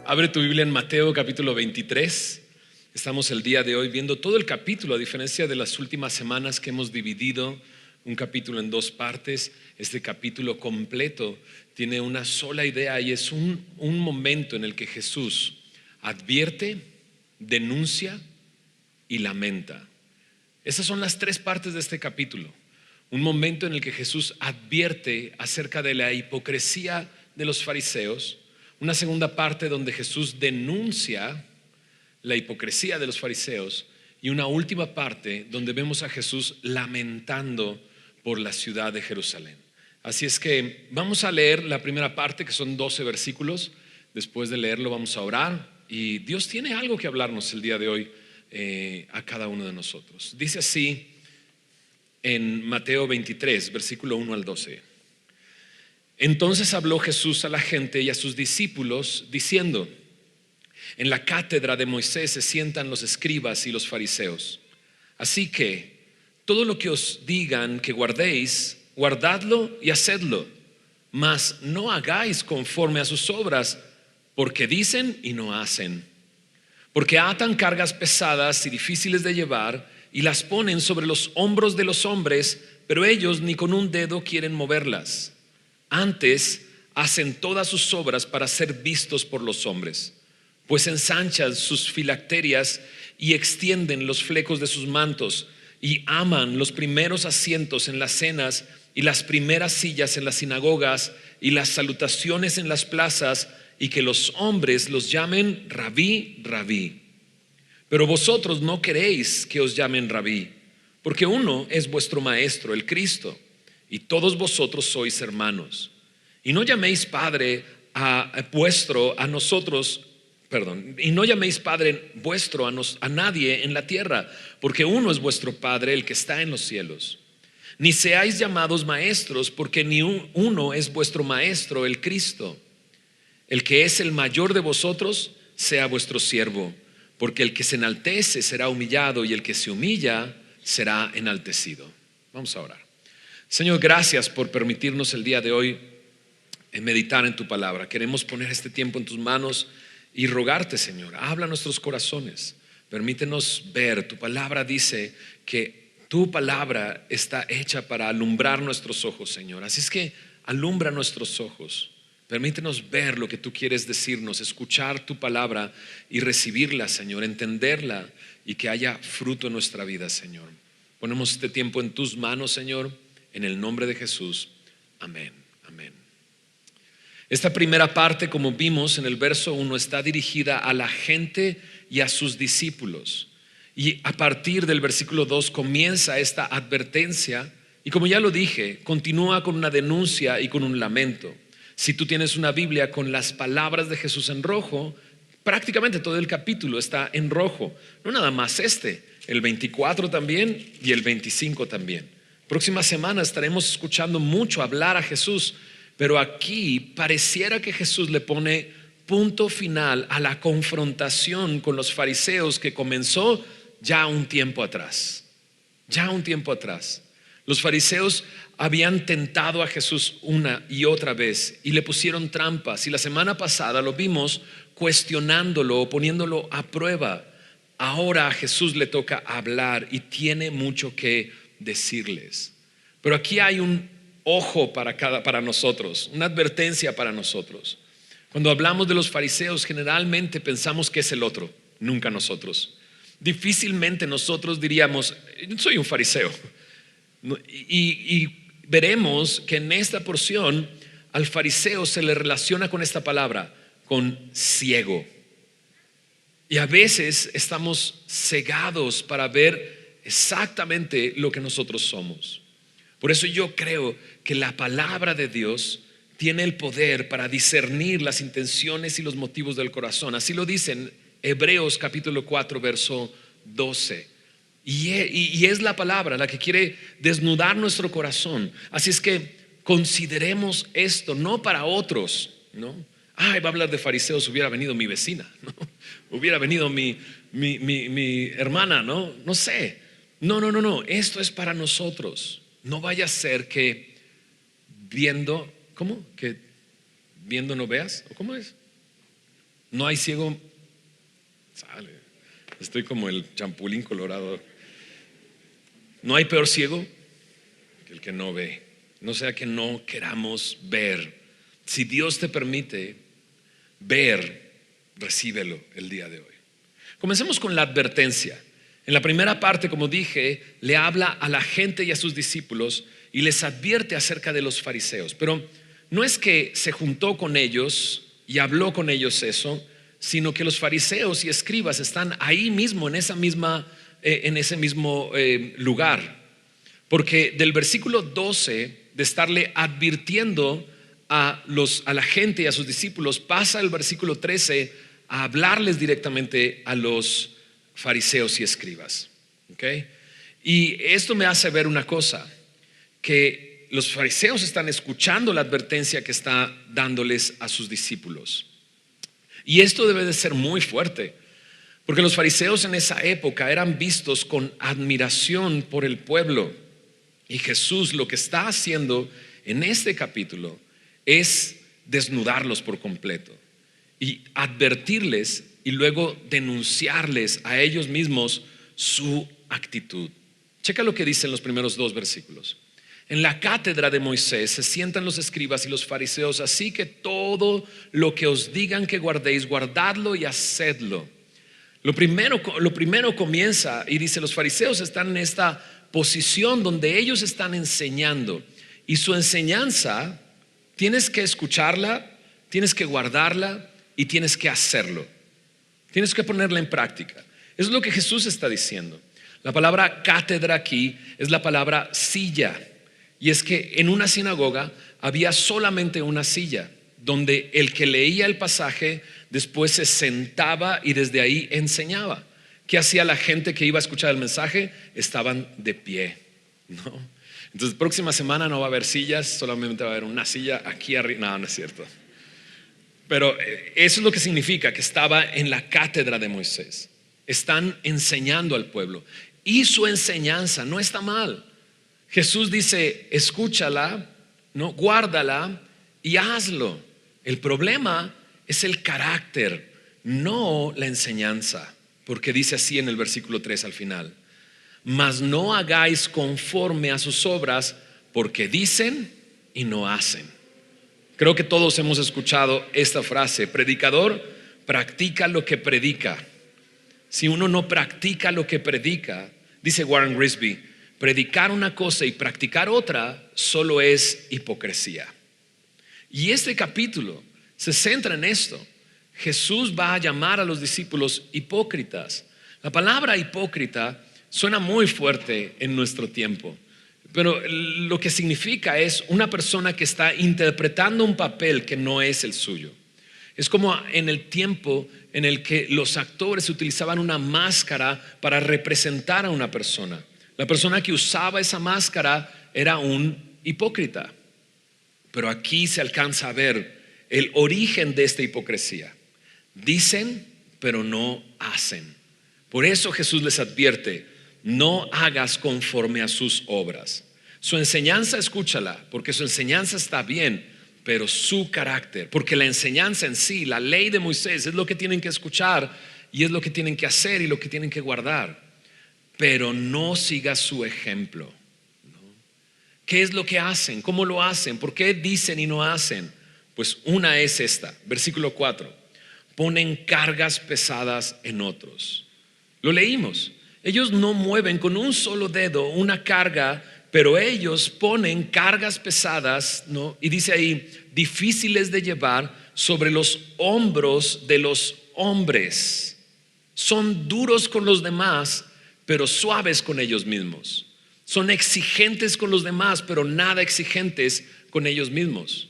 Abre tu Biblia en Mateo capítulo 23. Estamos el día de hoy viendo todo el capítulo, a diferencia de las últimas semanas que hemos dividido un capítulo en dos partes. Este capítulo completo tiene una sola idea y es un momento en el que Jesús advierte, denuncia y lamenta. Esas son las tres partes de este capítulo. Un momento en el que Jesús advierte acerca de la hipocresía de los fariseos. Una segunda parte donde Jesús denuncia la hipocresía de los fariseos. Y una última parte donde vemos a Jesús lamentando por la ciudad de Jerusalén. Así es que vamos a leer la primera parte, que son 12 versículos. Después de leerlo vamos a orar. Y Dios tiene algo que hablarnos el día de hoy a cada uno de nosotros. Dice así en Mateo 23, versículo 1 al 12. Entonces habló Jesús a la gente y a sus discípulos diciendo: en la cátedra de Moisés se sientan los escribas y los fariseos. Así que todo lo que os digan que guardéis, guardadlo y hacedlo, mas no hagáis conforme a sus obras, porque dicen y no hacen. Porque atan cargas pesadas y difíciles de llevar y las ponen sobre los hombros de los hombres, pero ellos ni con un dedo quieren moverlas. Antes hacen todas sus obras para ser vistos por los hombres, pues ensanchan sus filacterias y extienden los flecos de sus mantos y aman los primeros asientos en las cenas y las primeras sillas en las sinagogas y las salutaciones en las plazas, y que los hombres los llamen rabí, rabí. Pero vosotros no queréis que os llamen rabí, porque uno es vuestro maestro, el Cristo, y todos vosotros sois hermanos. Y no llaméis Padre y no llaméis Padre vuestro a nadie en la tierra, porque uno es vuestro Padre, el que está en los cielos. Ni seáis llamados maestros, porque ni uno es vuestro maestro, el Cristo. El que es el mayor de vosotros sea vuestro siervo, porque el que se enaltece será humillado y el que se humilla será enaltecido. Vamos a orar. Señor, gracias por permitirnos el día de hoy meditar en tu palabra. Queremos poner este tiempo en tus manos y rogarte, Señor, habla a nuestros corazones. Permítenos ver. Tu palabra dice que tu palabra está hecha para alumbrar nuestros ojos, Señor. Así es que alumbra nuestros ojos. Permítenos ver lo que tú quieres decirnos, escuchar tu palabra y recibirla, Señor, entenderla y que haya fruto en nuestra vida, Señor. Ponemos este tiempo en tus manos, Señor, en el nombre de Jesús. Amén, amén. Esta primera parte, como vimos en el verso 1, está dirigida a la gente y a sus discípulos. Y a partir del versículo 2 comienza esta advertencia y, como ya lo dije, continúa con una denuncia y con un lamento. Si tú tienes una Biblia con las palabras de Jesús en rojo, prácticamente todo el capítulo está en rojo. No nada más el 24 también y el 25 también. Próxima semana estaremos escuchando mucho hablar a Jesús, pero aquí pareciera que Jesús le pone punto final a la confrontación con los fariseos que comenzó ya un tiempo atrás. Los fariseos habían tentado a Jesús una y otra vez y le pusieron trampas, y la semana pasada lo vimos cuestionándolo o poniéndolo a prueba. Ahora a Jesús le toca hablar y tiene mucho que decirles. Pero aquí hay un ojo para nosotros, una advertencia para nosotros. Cuando hablamos de los fariseos, generalmente pensamos que es el otro, nunca nosotros. Difícilmente nosotros diríamos: soy un fariseo. Y veremos que en esta porción al fariseo se le relaciona con esta palabra, con ciego. Y a veces estamos cegados para ver exactamente lo que nosotros somos. Por eso yo creo que la palabra de Dios tiene el poder para discernir las intenciones y los motivos del corazón. Así lo dice en Hebreos capítulo 4, verso 12. Y es la palabra la que quiere desnudar nuestro corazón. Así es que consideremos esto, no para otros, ¿no? Va a hablar de fariseos, hubiera venido mi vecina, ¿no? Hubiera venido mi hermana, ¿no? No sé. No, esto es para nosotros. No vaya a ser que viendo, ¿cómo? Que viendo no veas, ¿o cómo es? No hay ciego, sale, estoy como el champulín colorado. No hay peor ciego que el que no ve. No sea que no queramos ver. Si Dios te permite ver, recíbelo el día de hoy. Comencemos con la advertencia. En la primera parte, como dije, le habla a la gente y a sus discípulos y les advierte acerca de los fariseos. Pero no es que se juntó con ellos y habló con ellos eso, sino que los fariseos y escribas están ahí mismo, en ese mismo lugar. Porque del versículo 12, de estarle advirtiendo a la gente y a sus discípulos, pasa el versículo 13 a hablarles directamente a los fariseos y escribas. ¿Okay? Y esto me hace ver una cosa, que los fariseos están escuchando la advertencia que está dándoles a sus discípulos. Y esto debe de ser muy fuerte, porque los fariseos en esa época eran vistos con admiración por el pueblo. Y Jesús lo que está haciendo en este capítulo es desnudarlos por completo y advertirles y luego denunciarles a ellos mismos su actitud. Checa lo que dicen los primeros 2 versículos. En la cátedra de Moisés se sientan los escribas y los fariseos, así que todo lo que os digan que guardéis, guardadlo y hacedlo. Lo primero comienza y dice: los fariseos están en esta posición donde ellos están enseñando, y su enseñanza tienes que escucharla, tienes que guardarla y tienes que hacerlo. Tienes que ponerla en práctica. Eso es lo que Jesús está diciendo. La palabra cátedra aquí es la palabra silla. Y es que en una sinagoga había solamente una silla, donde el que leía el pasaje después se sentaba y desde ahí enseñaba. ¿Qué hacía la gente que iba a escuchar el mensaje? Estaban de pie, ¿no? Entonces, próxima semana no va a haber sillas, solamente va a haber una silla aquí arriba. No, no es cierto. Pero eso es lo que significa que estaba en la cátedra de Moisés. Están enseñando al pueblo y su enseñanza no está mal. Jesús dice: escúchala, ¿no? Guárdala y hazlo. El problema es el carácter, no la enseñanza, porque dice así en el versículo 3 al final: mas no hagáis conforme a sus obras, porque dicen y no hacen. Creo que todos hemos escuchado esta frase: predicador, practica lo que predica. Si uno no practica lo que predica, dice Warren Grisby, predicar una cosa y practicar otra solo es hipocresía. Y este capítulo se centra en esto. Jesús va a llamar a los discípulos hipócritas. La palabra hipócrita suena muy fuerte en nuestro tiempo, pero lo que significa es una persona que está interpretando un papel que no es el suyo. Es como en el tiempo en el que los actores utilizaban una máscara para representar a una persona. La persona que usaba esa máscara era un hipócrita. Pero aquí se alcanza a ver el origen de esta hipocresía. Dicen, pero no hacen. Por eso Jesús les advierte: no hagas conforme a sus obras. Su enseñanza, escúchala, porque su enseñanza está bien, pero su carácter, porque la enseñanza en sí, la ley de Moisés, es lo que tienen que escuchar y es lo que tienen que hacer y lo que tienen que guardar. Pero no sigas su ejemplo, ¿no? ¿Qué es lo que hacen? ¿Cómo lo hacen? ¿Por qué dicen y no hacen? Pues una es esta, versículo 4: ponen cargas pesadas en otros. Lo leímos. Ellos no mueven con un solo dedo una carga, pero ellos ponen cargas pesadas, ¿no? Y dice ahí: difíciles de llevar sobre los hombros de los hombres. Son duros con los demás, pero suaves con ellos mismos. Son exigentes con los demás, pero nada exigentes con ellos mismos.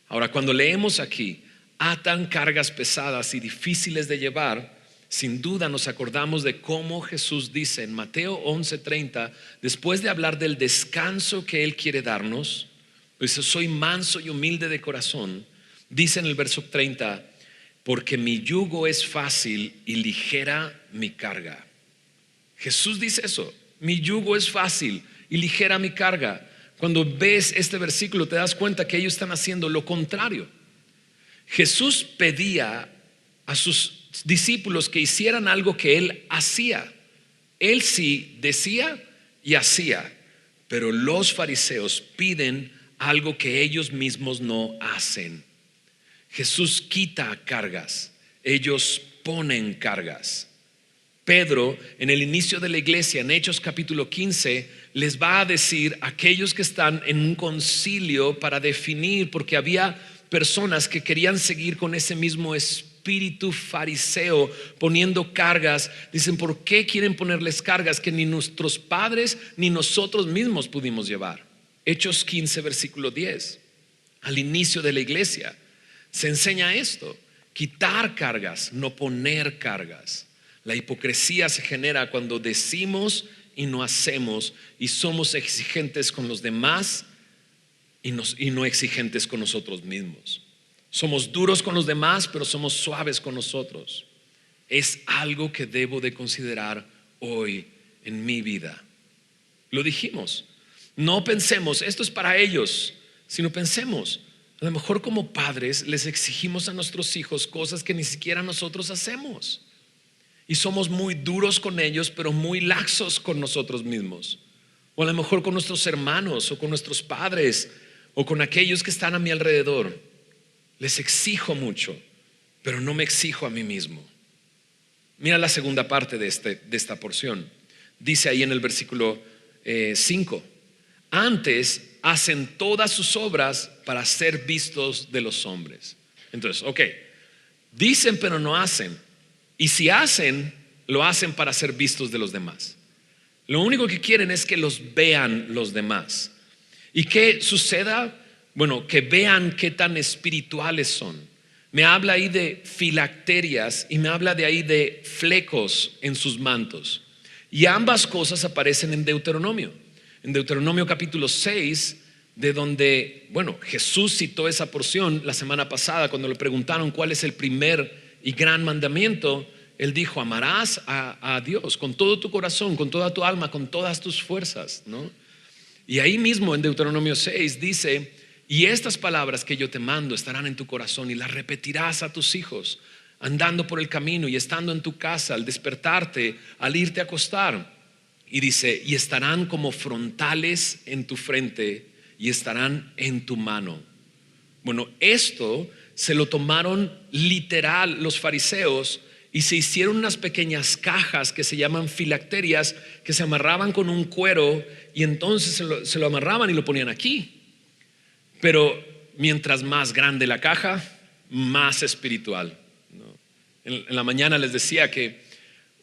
Ahora, cuando leemos aquí, atan cargas pesadas y difíciles de llevar, sin duda nos acordamos de cómo Jesús dice en Mateo 11:30, después de hablar del descanso que Él quiere darnos, dice: soy manso y humilde de corazón. Dice en el verso 30: porque mi yugo es fácil y ligera mi carga. Jesús dice eso: mi yugo es fácil y ligera mi carga. Cuando ves este versículo te das cuenta que ellos están haciendo lo contrario. Jesús pedía a sus discípulos que hicieran algo que él hacía. Él sí decía y hacía, pero los fariseos piden algo que ellos mismos no hacen. Jesús quita cargas, ellos ponen cargas. Pedro, en el inicio de la iglesia, en Hechos capítulo 15, les va a decir a aquellos que están en un concilio para definir, porque había personas que querían seguir con ese mismo espíritu fariseo, poniendo cargas. Dicen, ¿por qué quieren ponerles cargas que ni nuestros padres ni nosotros mismos pudimos llevar? Hechos 15, versículo 10. Al inicio de la iglesia se enseña esto: quitar cargas, no poner cargas. La hipocresía se genera cuando decimos y no hacemos, y somos exigentes con los demás y no exigentes con nosotros mismos. Somos duros con los demás, pero somos suaves con nosotros. Es algo que debo de considerar hoy en mi vida. Lo dijimos, no pensemos esto es para ellos, sino pensemos, a lo mejor como padres les exigimos a nuestros hijos cosas que ni siquiera nosotros hacemos. Y somos muy duros con ellos, pero muy laxos con nosotros mismos. O a lo mejor con nuestros hermanos, o con nuestros padres, o con aquellos que están a mi alrededor. Les exijo mucho, pero no me exijo a mí mismo. Mira la segunda parte de esta porción. Dice ahí en el versículo 5: antes hacen todas sus obras para ser vistos de los hombres. Entonces, dicen pero no hacen. Y si hacen, lo hacen para ser vistos de los demás. Lo único que quieren es que los vean los demás. ¿Y qué suceda? Bueno, que vean qué tan espirituales son. Me habla ahí de filacterias y me habla de ahí de flecos en sus mantos. Y ambas cosas aparecen en Deuteronomio. En Deuteronomio capítulo 6, de donde, Jesús citó esa porción la semana pasada cuando le preguntaron cuál es el primer y gran mandamiento. Él dijo: amarás a Dios con todo tu corazón, con toda tu alma, con todas tus fuerzas, ¿no? Y ahí mismo en Deuteronomio 6 dice: y estas palabras que yo te mando estarán en tu corazón y las repetirás a tus hijos, andando por el camino y estando en tu casa, al despertarte, al irte a acostar. Y dice: y estarán como frontales en tu frente y estarán en tu mano. Bueno, esto se lo tomaron literal los fariseos y se hicieron unas pequeñas cajas que se llaman filacterias, que se amarraban con un cuero y entonces se lo amarraban y lo ponían aquí. Pero mientras más grande la caja, más espiritual, ¿no? En la mañana les decía que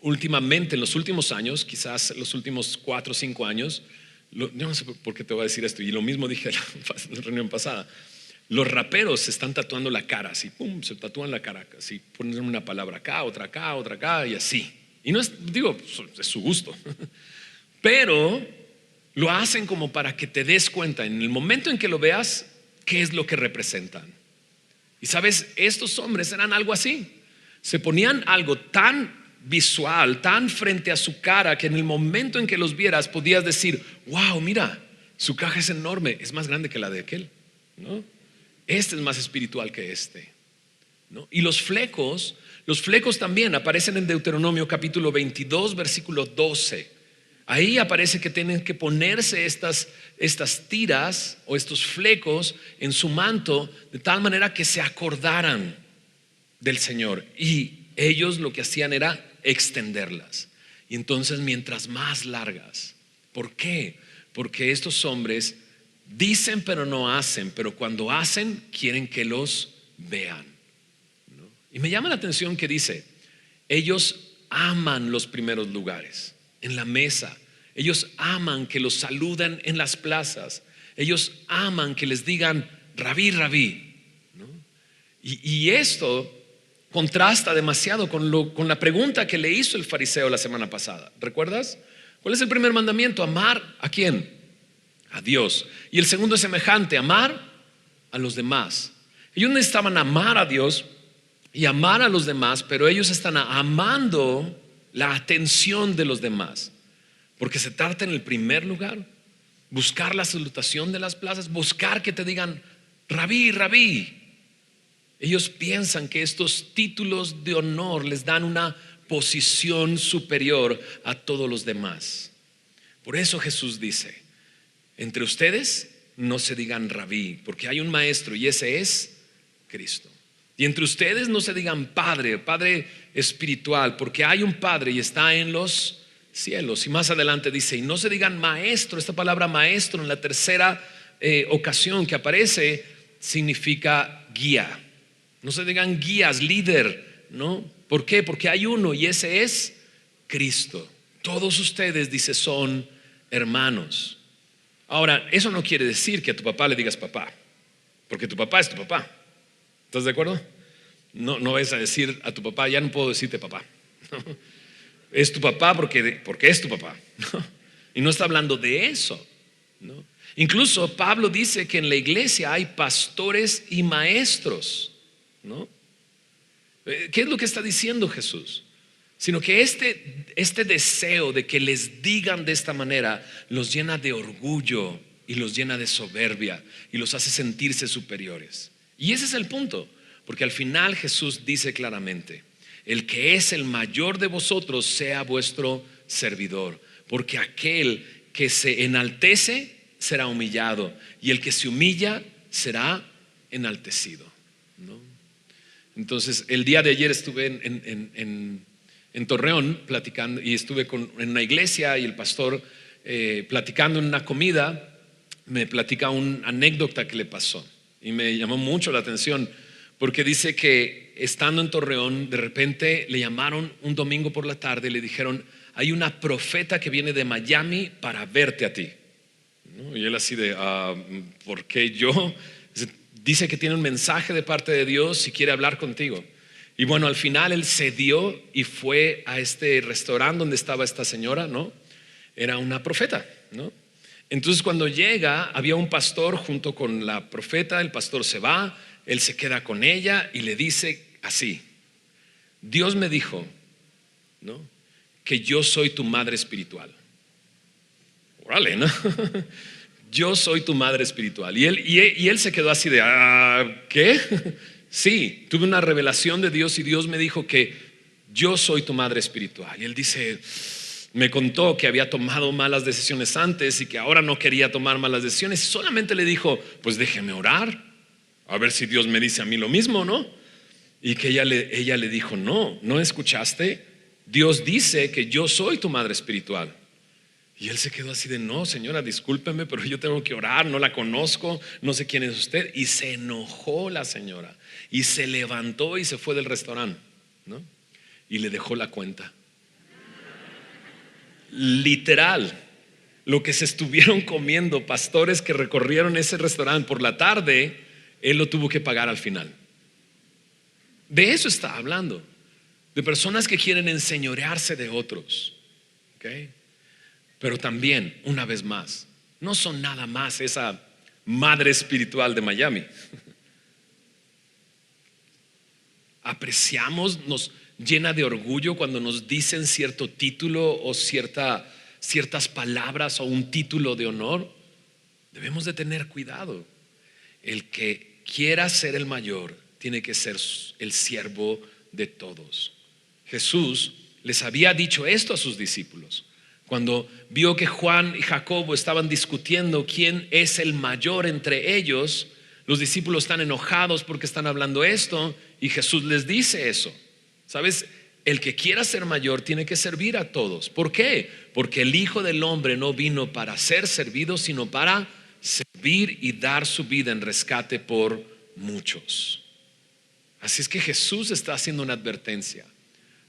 últimamente, en los últimos años, quizás los últimos 4 o 5 años, yo no sé por qué te voy a decir esto, y lo mismo dije en la reunión pasada. Los raperos se están tatuando la cara, así, se tatúan la cara, así, ponen una palabra acá, otra acá, y así. Y no es, es su gusto, pero lo hacen como para que te des cuenta, en el momento en que lo veas, qué es lo que representan. Y sabes, estos hombres eran algo así. Se ponían algo tan visual, tan frente a su cara, que en el momento en que los vieras podías decir: wow, mira, su caja es enorme, es más grande que la de aquel, ¿no? Este es más espiritual que este, ¿no? Y los flecos también aparecen en Deuteronomio capítulo 22, versículo 12. Ahí aparece que tienen que ponerse estas tiras o estos flecos en su manto, de tal manera que se acordaran del Señor. Y ellos lo que hacían era extenderlas. Y entonces mientras más largas. ¿Por qué? Porque estos hombres dicen pero no hacen, pero cuando hacen quieren que los vean, ¿no? Y me llama la atención que dice: ellos aman los primeros lugares en la mesa, ellos aman que los saluden en las plazas, ellos aman que les digan rabí, rabí, ¿no? Y esto contrasta demasiado con la pregunta que le hizo el fariseo la semana pasada. ¿Recuerdas? ¿Cuál es el primer mandamiento? Amar ¿a quién? A Dios. Y el segundo es semejante: amar a los demás. Ellos necesitaban amar a Dios y amar a los demás, pero ellos están amando la atención de los demás, porque se trata en el primer lugar buscar la salutación de las plazas, buscar que te digan rabí, rabí. Ellos piensan que estos títulos de honor les dan una posición superior a todos los demás. Por eso Jesús dice: entre ustedes no se digan rabí, porque hay un maestro y ese es Cristo. Y entre ustedes no se digan padre, padre espiritual, porque hay un padre y está en los cielos. Y más adelante dice: y no se digan maestro. Esta palabra maestro en la tercera ocasión que aparece significa guía. No se digan guías, líder, ¿no? ¿Por qué? Porque hay uno y ese es Cristo. Todos ustedes, dice, son hermanos. Ahora, eso no quiere decir que a tu papá le digas papá, porque tu papá es tu papá. ¿Estás de acuerdo? No vas a decir a tu papá: ya no puedo decirte papá. Es tu papá porque es tu papá, ¿no? Y no está hablando de eso, ¿no? Incluso Pablo dice que en la iglesia hay pastores y maestros, ¿no? ¿Qué es lo que está diciendo Jesús? Sino que este deseo de que les digan de esta manera los llena de orgullo y los llena de soberbia y los hace sentirse superiores. Y ese es el punto, porque al final Jesús dice claramente: el que es el mayor de vosotros sea vuestro servidor, porque aquel que se enaltece será humillado y el que se humilla será enaltecido, ¿no? Entonces, el día de ayer estuve en Torreón platicando, y estuve en una iglesia, y el pastor platicando en una comida me platica una anécdota que le pasó y me llamó mucho la atención, porque dice que estando en Torreón de repente le llamaron un domingo por la tarde y le dijeron: hay una profeta que viene de Miami para verte a ti, ¿no? Y él así de ¿por qué yo? Dice que tiene un mensaje de parte de Dios y quiere hablar contigo. Y bueno, al final él cedió y fue a este restaurante donde estaba esta señora, ¿no? Era una profeta, ¿no? Entonces cuando llega, había un pastor junto con la profeta. El pastor se va, él se queda con ella y le dice así: Dios me dijo, ¿no?, que yo soy tu madre espiritual. Órale, ¿no? Yo soy tu madre espiritual. Y él se quedó así de ¿qué? Sí, tuve una revelación de Dios y Dios me dijo que yo soy tu madre espiritual. Y él dice: me contó que había tomado malas decisiones antes y que ahora no quería tomar malas decisiones. Y solamente le dijo: pues déjeme orar, a ver si Dios me dice a mí lo mismo, ¿no? Y que ella le dijo: no escuchaste, Dios dice que yo soy tu madre espiritual. Y él se quedó así de: no, señora, discúlpeme, pero yo tengo que orar, no la conozco, no sé quién es usted. Y se enojó la señora y se levantó y se fue del restaurante, ¿no? Y le dejó la cuenta. Literal, lo que se estuvieron comiendo pastores que recorrieron ese restaurante por la tarde, él lo tuvo que pagar al final. De eso está hablando, de personas que quieren enseñorearse de otros, ¿okay? Pero también, una vez más, no son nada más esa madre espiritual de Miami. Apreciamos, nos llena de orgullo cuando nos dicen cierto título o ciertas palabras o un título de honor. Debemos de tener cuidado. El que quiera ser el mayor tiene que ser el siervo de todos. Jesús les había dicho esto a sus discípulos. Cuando vio que Juan y Jacobo estaban discutiendo quién es el mayor entre ellos, los discípulos están enojados porque están hablando esto, y Jesús les dice eso. ¿Sabes? El que quiera ser mayor tiene que servir a todos. ¿Por qué? Porque el Hijo del Hombre no vino para ser servido, sino para servir y dar su vida en rescate por muchos. Así es que Jesús está haciendo una advertencia.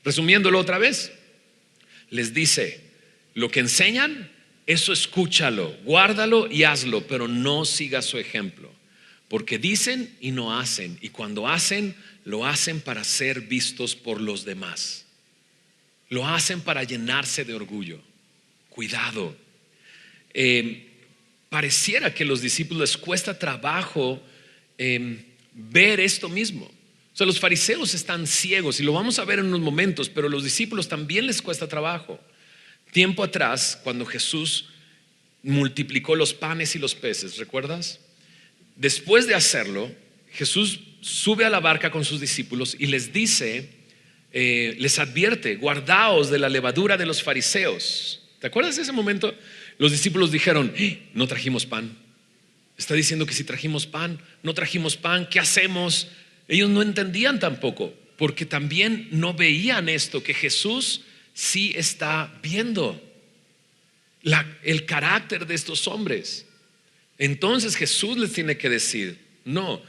Resumiéndolo otra vez, les dice: lo que enseñan, eso escúchalo, guárdalo y hazlo, pero no sigas su ejemplo, porque dicen y no hacen, y cuando hacen, lo hacen para ser vistos por los demás. Lo hacen para llenarse de orgullo. Cuidado. Pareciera que a los discípulos les cuesta trabajo ver esto mismo. O sea, los fariseos están ciegos, y lo vamos a ver en unos momentos, pero a los discípulos también les cuesta trabajo. Tiempo atrás, cuando Jesús multiplicó los panes y los peces, ¿recuerdas? Después de hacerlo, Jesús sube a la barca con sus discípulos y les dice, les advierte: guardaos de la levadura de los fariseos. ¿Te acuerdas de ese momento? Los discípulos dijeron: no trajimos pan. Está diciendo que si trajimos pan, no trajimos pan, ¿qué hacemos? Ellos no entendían tampoco, porque también no veían esto, que Jesús sí está viendo el carácter de estos hombres. Entonces Jesús les tiene que decir: no,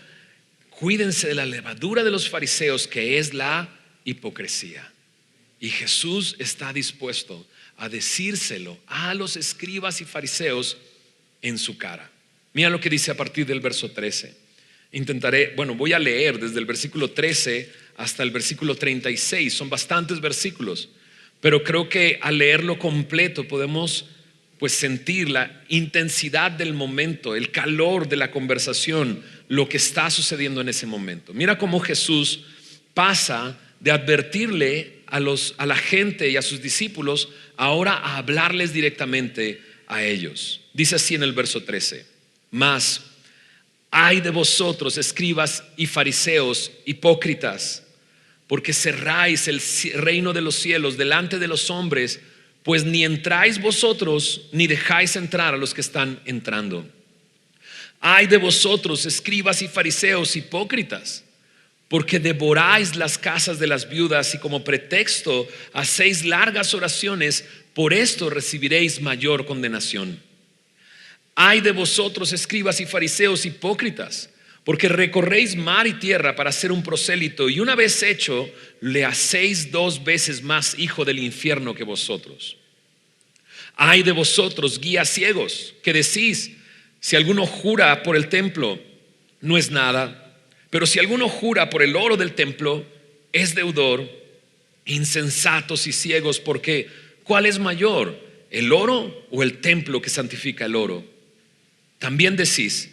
cuídense de la levadura de los fariseos, que es la hipocresía. Y Jesús está dispuesto a decírselo a los escribas y fariseos en su cara. Mira lo que dice a partir del verso 13. Voy a leer desde el versículo 13 hasta el versículo 36. Son bastantes versículos, pero creo que al leerlo completo podemos sentir la intensidad del momento, el calor de la conversación, lo que está sucediendo en ese momento. Mira cómo Jesús pasa de advertirle a la gente y a sus discípulos ahora a hablarles directamente a ellos. Dice así en el verso 13: mas ay de vosotros, escribas y fariseos hipócritas, porque cerráis el reino de los cielos delante de los hombres, pues ni entráis vosotros ni dejáis entrar a los que están entrando. Ay de vosotros, escribas y fariseos hipócritas, porque devoráis las casas de las viudas y como pretexto hacéis largas oraciones, por esto recibiréis mayor condenación. Ay de vosotros, escribas y fariseos hipócritas, porque recorréis mar y tierra para hacer un prosélito, y una vez hecho, le hacéis 2 veces más hijo del infierno que vosotros. Ay de vosotros, guías ciegos, que decís: si alguno jura por el templo, no es nada, pero si alguno jura por el oro del templo, es deudor. Insensatos y ciegos, porque ¿cuál es mayor, el oro o el templo que santifica el oro? También decís: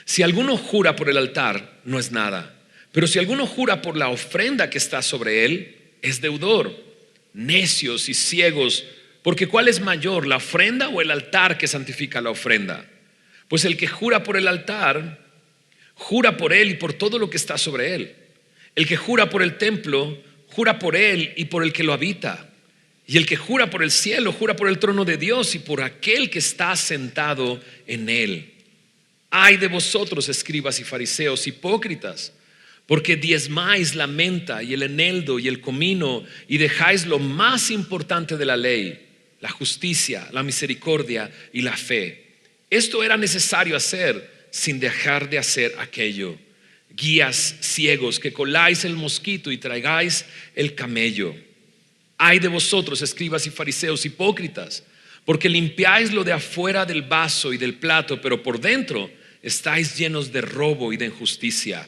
si alguno jura por el altar, no es nada, pero si alguno jura por la ofrenda que está sobre él, es deudor. Necios y ciegos, porque ¿cuál es mayor, la ofrenda o el altar que santifica la ofrenda? Pues el que jura por el altar, jura por él y por todo lo que está sobre él. El que jura por el templo, jura por él y por el que lo habita. Y el que jura por el cielo, jura por el trono de Dios y por aquel que está sentado en él. Ay de vosotros, escribas y fariseos hipócritas, porque diezmáis la menta y el eneldo y el comino, y dejáis lo más importante de la ley, la justicia, la misericordia y la fe. Esto era necesario hacer sin dejar de hacer aquello. Guías ciegos, que coláis el mosquito y traigáis el camello. Ay de vosotros, escribas y fariseos hipócritas, porque limpiáis lo de afuera del vaso y del plato, pero por dentro estáis llenos de robo y de injusticia.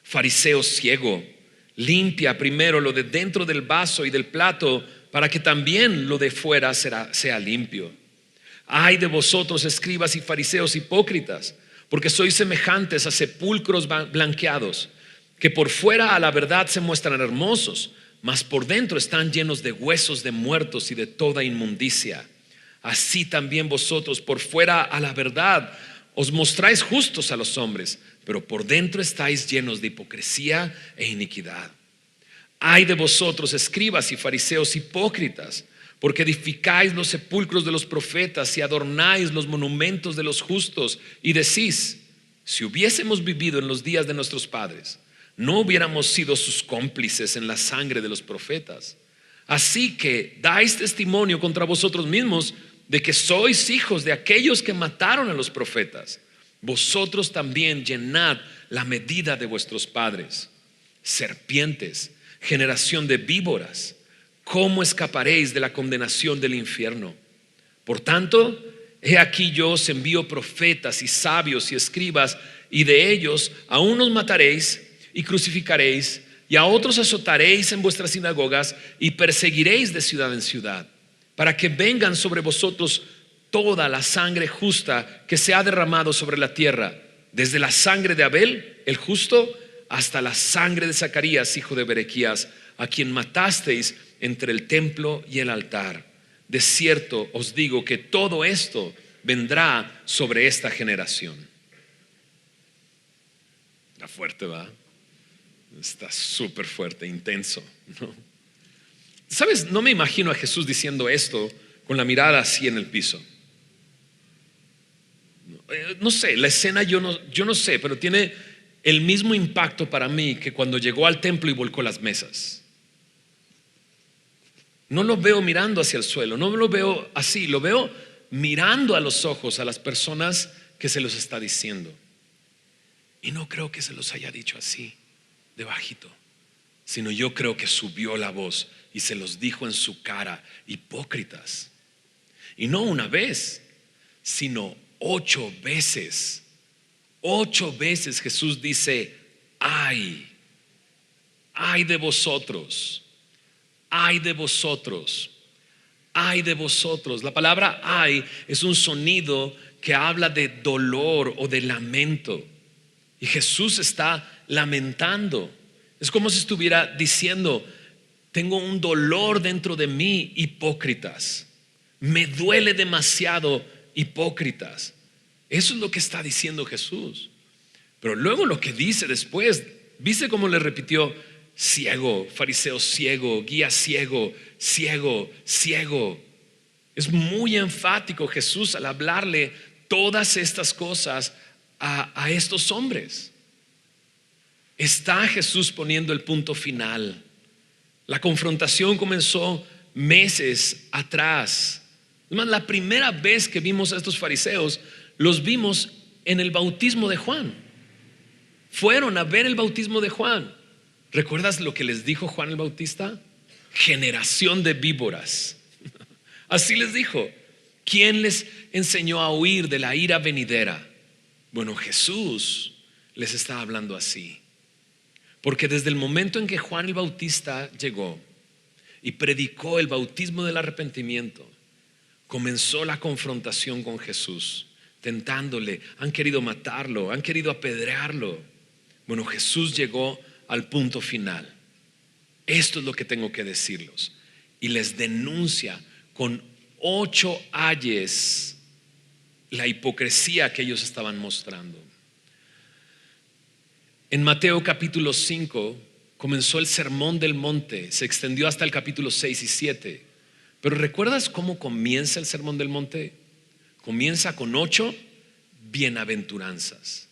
Fariseo ciego, limpia primero lo de dentro del vaso y del plato, para que también lo de fuera sea limpio. Ay de vosotros, escribas y fariseos hipócritas, porque sois semejantes a sepulcros blanqueados, que por fuera a la verdad se muestran hermosos, mas por dentro están llenos de huesos de muertos y de toda inmundicia. Así también vosotros por fuera a la verdad os mostráis justos a los hombres, pero por dentro estáis llenos de hipocresía e iniquidad. Ay de vosotros, escribas y fariseos hipócritas, porque edificáis los sepulcros de los profetas y adornáis los monumentos de los justos, y decís: si hubiésemos vivido en los días de nuestros padres, no hubiéramos sido sus cómplices en la sangre de los profetas. Así que dais testimonio contra vosotros mismos de que sois hijos de aquellos que mataron a los profetas. Vosotros también llenad la medida de vuestros padres. Serpientes, generación de víboras, ¿cómo escaparéis de la condenación del infierno? Por tanto, he aquí yo os envío profetas y sabios y escribas, y de ellos a unos mataréis y crucificaréis, y a otros azotaréis en vuestras sinagogas y perseguiréis de ciudad en ciudad, para que vengan sobre vosotros toda la sangre justa que se ha derramado sobre la tierra, desde la sangre de Abel, el justo, hasta la sangre de Zacarías, hijo de Berequías, a quien matasteis entre el templo y el altar. De cierto os digo que todo esto vendrá sobre esta generación. Está fuerte, ¿va? Está súper fuerte, intenso, ¿no? ¿Sabes? No me imagino a Jesús diciendo esto con la mirada así en el piso. No sé, la escena yo no sé, pero tiene el mismo impacto para mí que cuando llegó al templo y volcó las mesas. No lo veo mirando hacia el suelo, no lo veo así, lo veo mirando a los ojos a las personas que se los está diciendo. Y no creo que se los haya dicho así, de bajito, sino yo creo que subió la voz y se los dijo en su cara: hipócritas. Y no una vez, sino 8 veces. 8 veces Jesús dice: ay de vosotros, ay de vosotros, ay de vosotros. La palabra ay es un sonido que habla de dolor o de lamento. Y Jesús está lamentando. Es como si estuviera diciendo: tengo un dolor dentro de mí, hipócritas. Me duele demasiado, hipócritas. Eso es lo que está diciendo Jesús. Pero luego lo que dice después, ¿viste cómo le repitió? Ciego, fariseo ciego, guía ciego, ciego, ciego. Es muy enfático Jesús al hablarle todas estas cosas a estos hombres. Está Jesús poniendo el punto final. La confrontación comenzó meses atrás. Además, la primera vez que vimos a estos fariseos, los vimos en el bautismo de Juan. Fueron a ver el bautismo de Juan. ¿Recuerdas lo que les dijo Juan el Bautista? Generación de víboras. Así les dijo. ¿Quién les enseñó a huir de la ira venidera? Bueno, Jesús les está hablando así. Porque desde el momento en que Juan el Bautista llegó y predicó el bautismo del arrepentimiento, comenzó la confrontación con Jesús, tentándole. Han querido matarlo, han querido apedrearlo. Bueno, Jesús llegó al punto final. Esto es lo que tengo que decirles. Y les denuncia con 8 ayes la hipocresía que ellos estaban mostrando. En Mateo capítulo 5 comenzó el sermón del monte, se extendió hasta el capítulo 6 y 7. Pero ¿recuerdas cómo comienza el sermón del monte? Comienza con 8 bienaventuranzas.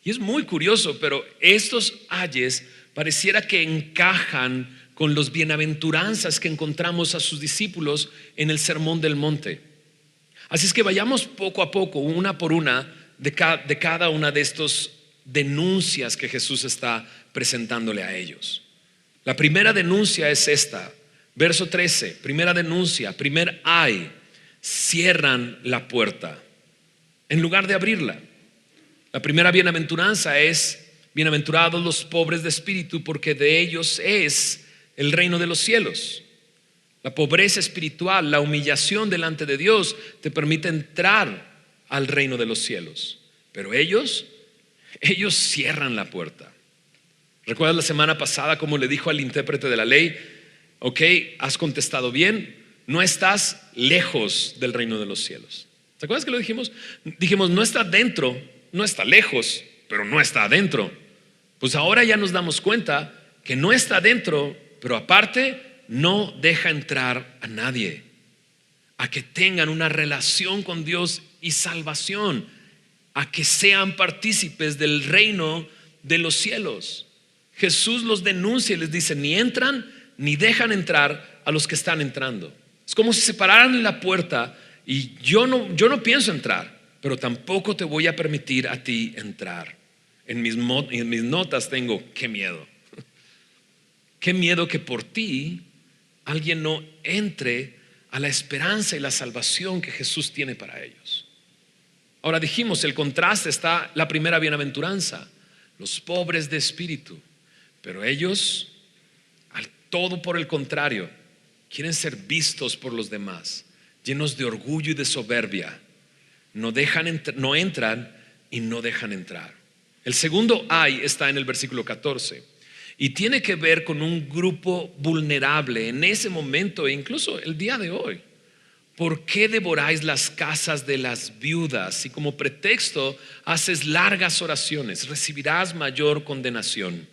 Y es muy curioso, pero estos ayes pareciera que encajan con los bienaventuranzas que encontramos a sus discípulos en el sermón del monte. Así es que vayamos poco a poco, una por una, de cada una de estos denuncias que Jesús está presentándole a ellos. La primera denuncia es esta, verso 13, primera denuncia, primer ay: cierran la puerta en lugar de abrirla. La primera bienaventuranza es: bienaventurados los pobres de espíritu, porque de ellos es el reino de los cielos. La pobreza espiritual, la humillación delante de Dios te permite entrar al reino de los cielos. Pero ellos cierran la puerta. ¿Recuerdas la semana pasada cómo le dijo al intérprete de la ley? Ok, has contestado bien, no estás lejos del reino de los cielos. ¿Te acuerdas que lo dijimos? Dijimos, no está dentro, no está lejos, pero no está adentro. Pues ahora ya nos damos cuenta que no está adentro, pero aparte no deja entrar a nadie a que tengan una relación con Dios y salvación, a que sean partícipes del reino de los cielos. Jesús los denuncia y les dice: ni entran ni dejan entrar a los que están entrando. Es como si se pararan en la puerta y yo no pienso entrar, pero tampoco te voy a permitir a ti entrar. En mis notas tengo: qué miedo. Qué miedo que por ti alguien no entre a la esperanza y la salvación que Jesús tiene para ellos. Ahora dijimos, el contraste está la primera bienaventuranza, los pobres de espíritu. Pero ellos, al todo por el contrario, quieren ser vistos por los demás, llenos de orgullo y de soberbia. No entran y no dejan entrar. El segundo ay está en el versículo 14 y tiene que ver con un grupo vulnerable en ese momento e incluso el día de hoy. ¿Por qué devoráis las casas de las viudas y como pretexto haces largas oraciones? Recibirás mayor condenación.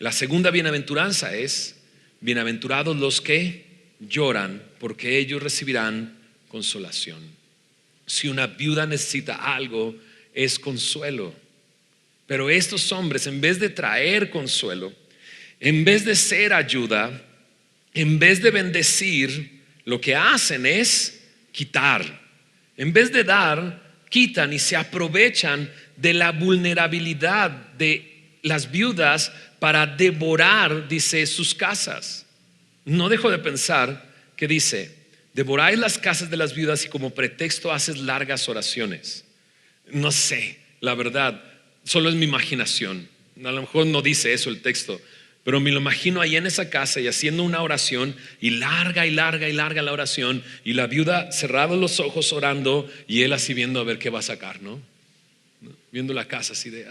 La segunda bienaventuranza es: bienaventurados los que lloran, porque ellos recibirán consolación. Si una viuda necesita algo, es consuelo. Pero estos hombres, en vez de traer consuelo, en vez de ser ayuda, en vez de bendecir, lo que hacen es quitar. En vez de dar, quitan y se aprovechan de la vulnerabilidad de las viudas para devorar, dice, sus casas. No dejo de pensar que dice: devoráis las casas de las viudas y como pretexto haces largas oraciones. No sé, la verdad, solo es mi imaginación. A lo mejor no dice eso el texto, pero me lo imagino ahí en esa casa y haciendo una oración, y larga y larga y larga la oración, y la viuda cerrando los ojos orando, y él así viendo a ver qué va a sacar, ¿no? Viendo la casa así de: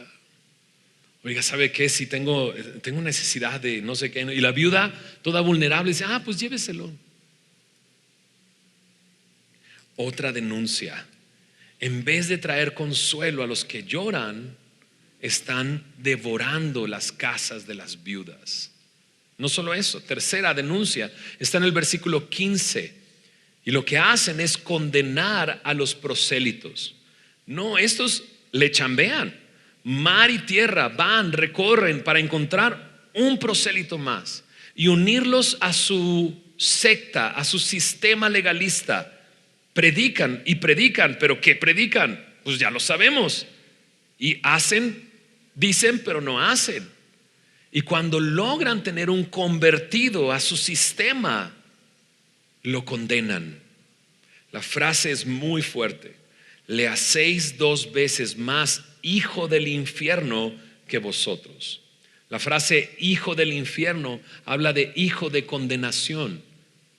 oiga, ¿sabe qué? Si tengo necesidad de no sé qué. Y la viuda toda vulnerable dice: pues lléveselo. Otra denuncia: en vez de traer consuelo a los que lloran, están devorando las casas de las viudas. No solo eso, tercera denuncia está en el versículo 15, y lo que hacen es condenar a los prosélitos. No, estos le chambean, mar y tierra van, recorren para encontrar un prosélito más y unirlos a su secta, a su sistema legalista. Predican y predican, pero ¿qué predican? Pues ya lo sabemos. Y hacen, dicen, pero no hacen. Y cuando logran tener un convertido a su sistema, lo condenan. La frase es muy fuerte: le hacéis 2 veces más hijo del infierno que vosotros. La frase hijo del infierno habla de hijo de condenación.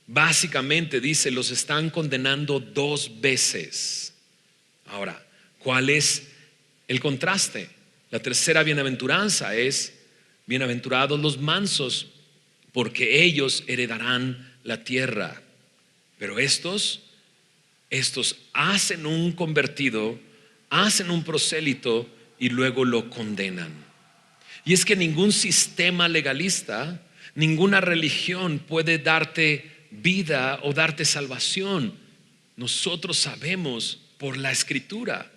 Básicamente dice: los están condenando 2 veces. Ahora, ¿cuál es el contraste? La tercera bienaventuranza es: bienaventurados los mansos, porque ellos heredarán la tierra. Pero estos hacen un convertido, hacen un prosélito y luego lo condenan. Y es que ningún sistema legalista, ninguna religión puede darte vida o darte salvación. Nosotros sabemos por la Escritura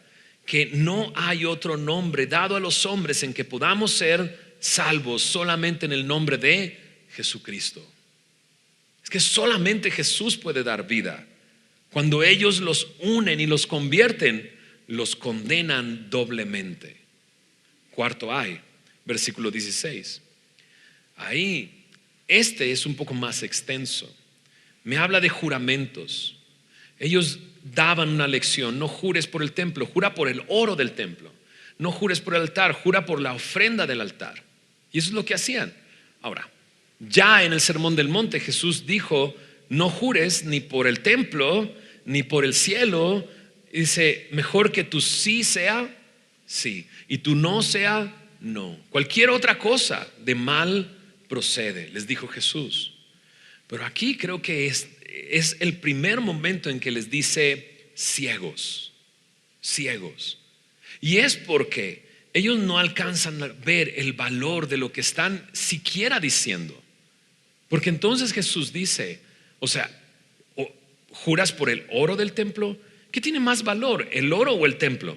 que no hay otro nombre dado a los hombres en que podamos ser salvos, solamente en el nombre de Jesucristo. Es que solamente Jesús puede dar vida. Cuando ellos los unen y los convierten, los condenan doblemente. Cuarto hay, versículo 16. Ahí, este es un poco más extenso. Me habla de juramentos. Ellos daban una lección: no jures por el templo, jura por el oro del templo. No jures por el altar, jura por la ofrenda del altar. Y eso es lo que hacían. Ahora, ya en el Sermón del Monte Jesús dijo: no jures ni por el templo ni por el cielo. Y dice: mejor que tu sí sea sí y tu no sea no. Cualquier otra cosa de mal procede, les dijo Jesús. Pero aquí creo que es el primer momento en que les dice ciegos. Y es porque ellos no alcanzan a ver el valor de lo que están siquiera diciendo. Porque entonces Jesús dice: o sea, ¿juras por el oro del templo? ¿Qué tiene más valor, el oro o el templo?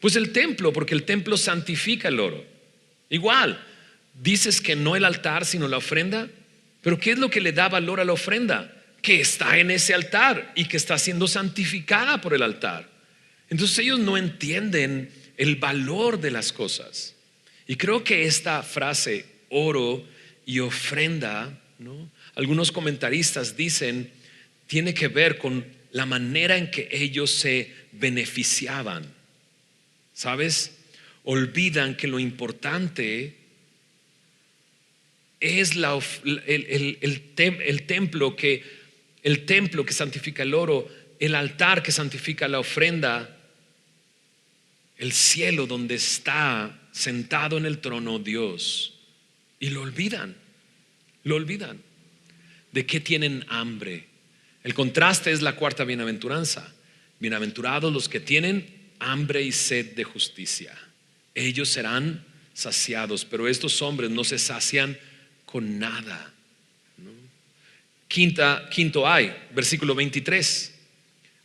Pues el templo, porque el templo santifica el oro. Igual, dices que no el altar sino la ofrenda. Pero ¿qué es lo que le da valor a la ofrenda? Que está en ese altar y que está siendo santificada por el altar. Entonces ellos no entienden el valor de las cosas. Y creo que esta frase oro y ofrenda, ¿no? Algunos comentaristas dicen tiene que ver con la manera en que ellos se beneficiaban. ¿Sabes? Olvidan que lo importante es el templo que santifica el oro, el altar que santifica la ofrenda, el cielo donde está sentado en el trono Dios. Y lo olvidan. ¿De qué tienen hambre? El contraste es la cuarta bienaventuranza. Bienaventurados los que tienen hambre y sed de justicia, ellos serán saciados, pero estos hombres no se sacian con nada, ¿no? Quinto hay, versículo 23.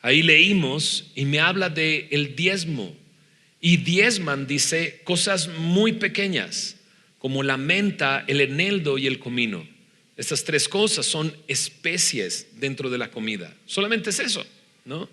Ahí leímos y me habla de el diezmo. Y diezman, dice, cosas muy pequeñas, como la menta, el eneldo y el comino. Estas tres cosas son especies dentro de la comida. Solamente es eso, ¿no?